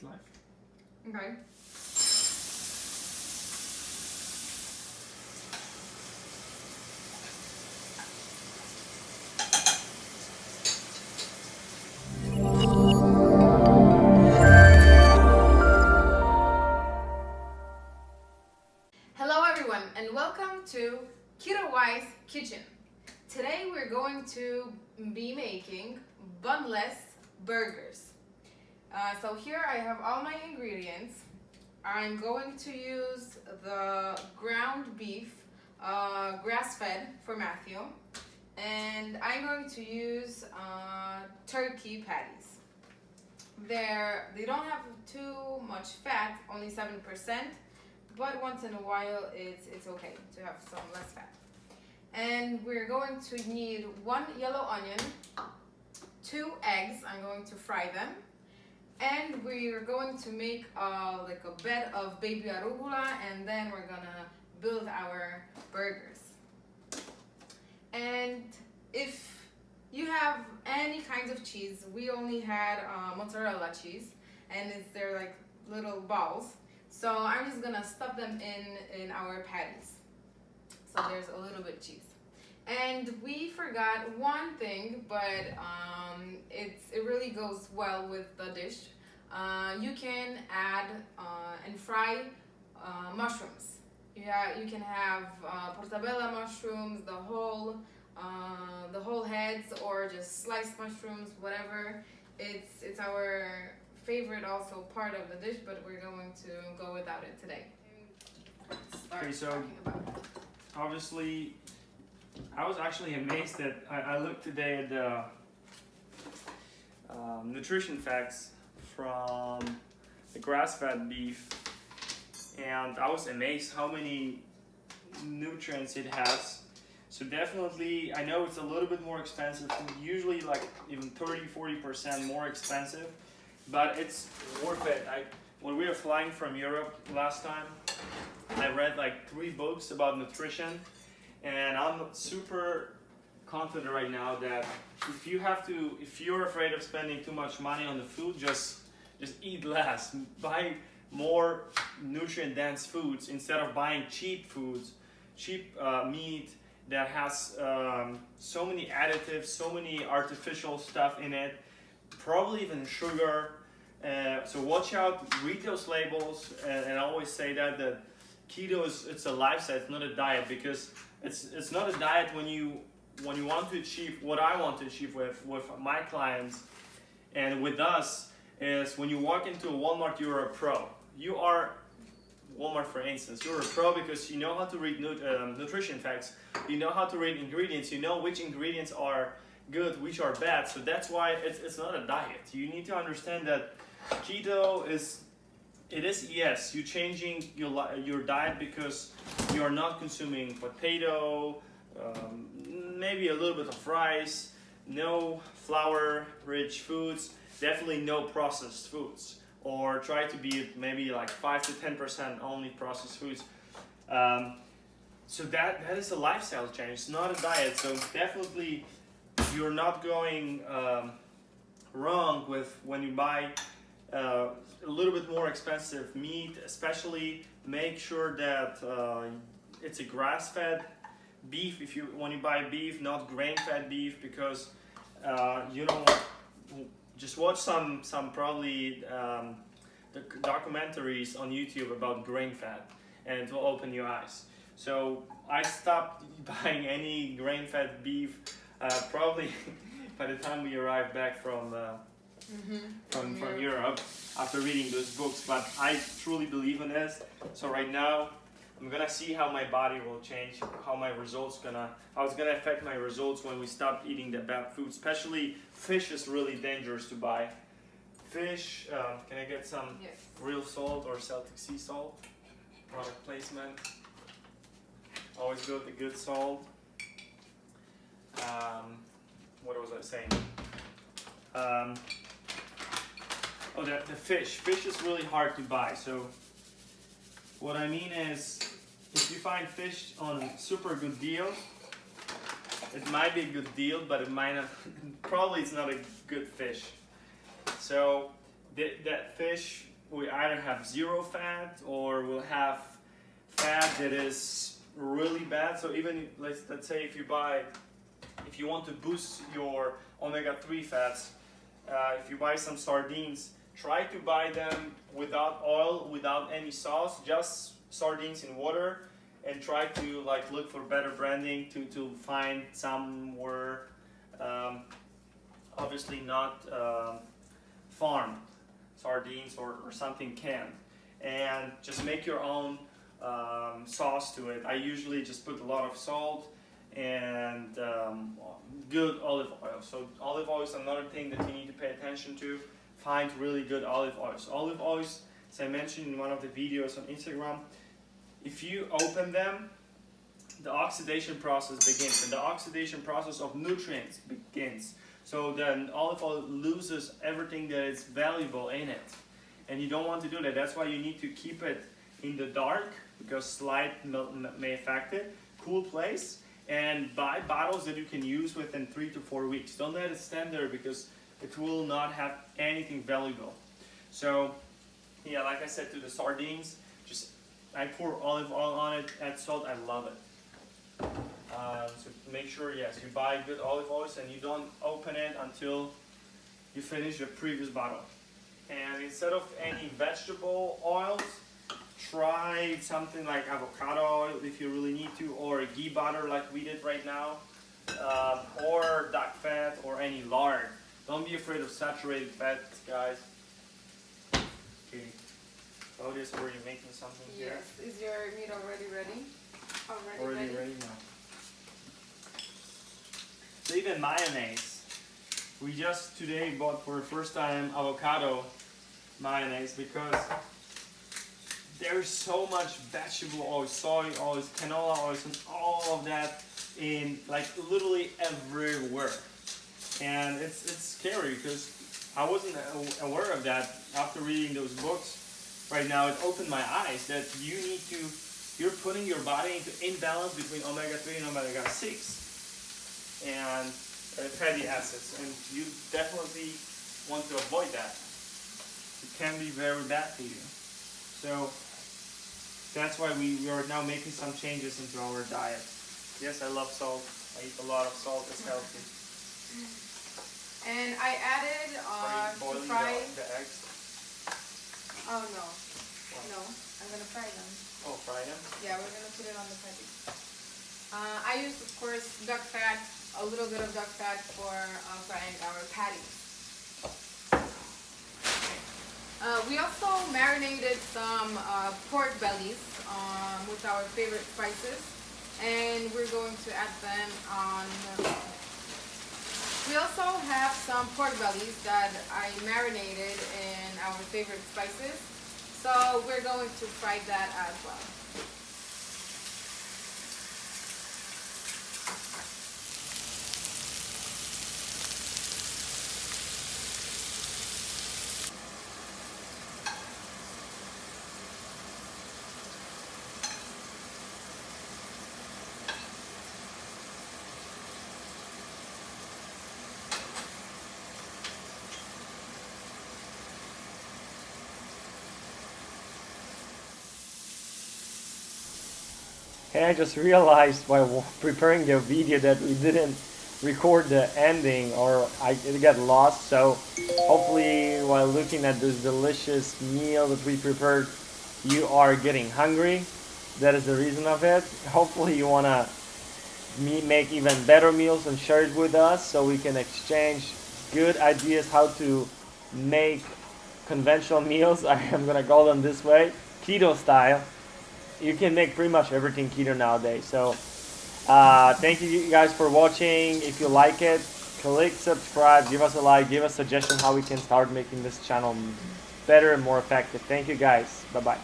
It's live. Okay. Hello everyone and welcome to Keto Kitchen. Today we're going to be making bunless burgers. So here I have all my ingredients. I'm going to use the ground beef, grass-fed for Matthew, and I'm going to use turkey patties. They don't have too much fat, only 7%, but once in a while it's okay to have some less fat. And we're going to need 1 yellow onion, 2 eggs, I'm going to fry them, and we're going to make like a bed of baby arugula, and then we're gonna build our burgers. And if you have any kinds of cheese, we only had mozzarella cheese, and they're like little balls. So I'm just gonna stuff them in our patties. So there's a little bit of cheese. And we forgot one thing, but it really goes well with the dish. You can add and fry mushrooms. Yeah, you can have portabella mushrooms, the whole heads, or just sliced mushrooms, whatever. It's our favorite also part of the dish, but we're going to go without it today. Okay, so obviously, I was actually amazed that I looked today at the nutrition facts from the grass-fed beef, and I was amazed how many nutrients it has. So definitely, I know it's a little bit more expensive, usually like even 30-40% more expensive, but it's worth it. When we were flying from Europe last time, I read like 3 books about nutrition, and I'm super confident right now that if you're afraid of spending too much money on the food, just eat less. Buy more nutrient-dense foods instead of buying cheap foods, cheap meat that has so many additives, so many artificial stuff in it, probably even sugar. So watch out, read those labels, and I always say that keto it's a lifestyle, it's not a diet, because it's not a diet when you want to achieve what I want to achieve with my clients and with us, is when you walk into a Walmart, you're a pro. You are Walmart, for instance, you're a pro because you know how to read nutrition facts, you know how to read ingredients, you know which ingredients are good, which are bad. So that's why it's not a diet. You need to understand that keto is yes, you're changing your diet because you're not consuming potato, maybe a little bit of rice, no flour-rich foods, definitely no processed foods, or try to be maybe like 5 to 10% only processed foods. So that is a lifestyle change, it's not a diet. So definitely you're not going wrong with when you buy a little bit more expensive meat. Especially make sure that it's a grass-fed beef. When you buy beef, not grain-fed beef, because you don't want. Just watch some probably the documentaries on YouTube about grain-fed, and it will open your eyes. So I stopped buying any grain-fed beef probably by the time we arrived back from Europe after reading those books. But I truly believe in this. So right now I'm gonna see how my body will change, how it's gonna affect my results when we stop eating the bad food. Especially fish is really dangerous to buy. Fish, can I get some real salt or Celtic sea salt? Product placement. Always go with the good salt. What was I saying? The fish. Fish is really hard to buy. So what I mean is, if you find fish on super good deal, it might be a good deal, but it might not. Probably it's not a good fish. So that fish we either have zero fat or we'll have fat that is really bad. So even let's say if you want to boost your omega-3 fats, if you buy some sardines, try to buy them without oil, without any sauce, just sardines in water, and try to like look for better branding to find somewhere obviously not farmed sardines or something canned, and just make your own sauce to it. I usually just put a lot of salt and good olive oil. So olive oil is another thing that you need to pay attention to. Find really good olive oils. Olive oils, as I mentioned in one of the videos on Instagram, if you open them, the oxidation process begins, and the oxidation process of nutrients begins. So then olive oil loses everything that is valuable in it, and you don't want to do that. That's why you need to keep it in the dark, because light may affect it. Cool place, and buy bottles that you can use within 3 to 4 weeks. Don't let it stand there, because it will not have anything valuable. So yeah, like I said, to the sardines, just I pour olive oil on it, add salt. I love it. So make sure, yes, you buy good olive oils and you don't open it until you finish the previous bottle. And instead of any vegetable oils, try something like avocado oil if you really need to, or ghee butter like we did right now, or duck fat or any lard. Don't be afraid of saturated fats, guys. Okay. Claudia, so are you making something here? Yes. Is your meat already ready? Already ready now. So even mayonnaise. We just today bought for the first time avocado mayonnaise, because there's so much vegetable oil, soy oils, canola oils, and all of that in like literally everywhere. And it's scary, because I wasn't aware of that after reading those books. Right now, it opened my eyes that you're putting your body into imbalance between omega-3 and omega-6 and fatty acids, and you definitely want to avoid that. It can be very bad for you. So that's why we are now making some changes into our diet. Yes, I love salt. I eat a lot of salt. It's healthy. And I added Are you boiling to fry. the eggs? Oh no, no, I'm gonna fry them. Oh, fry them? Yeah, we're gonna put it on the patty. I use, of course, duck fat, a little bit of duck fat for frying our patties. We also marinated some pork bellies with our favorite spices, and we're going to add them on. We also have some pork bellies that I marinated in our favorite spices, so we're going to fry that as well. And I just realized while preparing the video that we didn't record the ending, or it got lost. So hopefully while looking at this delicious meal that we prepared, you are getting hungry. That is the reason of it. Hopefully you want to make even better meals and share it with us, so we can exchange good ideas how to make conventional meals. I am going to call them this way, keto style. You can make pretty much everything keto nowadays. So thank you guys for watching. If you like it, click subscribe, give us a like, give us suggestions how we can start making this channel better and more effective. Thank you guys. Bye bye.